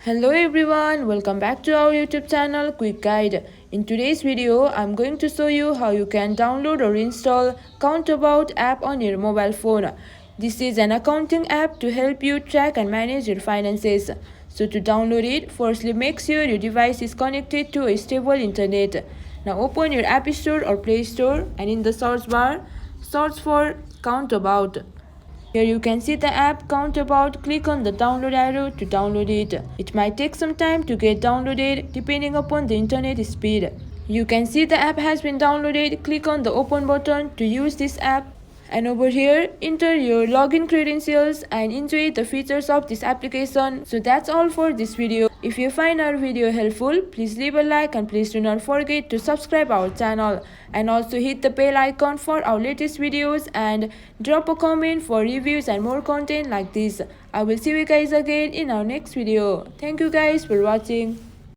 Hello everyone, welcome back to our YouTube channel Quick Guide. In today's video, I'm going to show you how you can download or install CountAbout app on your mobile phone. This is an accounting app to help you track and manage your finances. So to download it, firstly make sure your device is connected to a stable internet. Now open your App Store or Play Store and in the search bar, search for CountAbout. Here you can see the app CountAbout. Click on the download arrow to download it. It might take some time to get downloaded depending upon the internet speed. You can see the app has been downloaded. Click on the open button to use this app. And over here, enter your login credentials and enjoy the features of this application. So that's all for this video. If you find our video helpful, please leave a like and please do not forget to subscribe our channel. And also hit the bell icon for our latest videos and drop a comment for reviews and more content like this. I will see you guys again in our next video. Thank you guys for watching.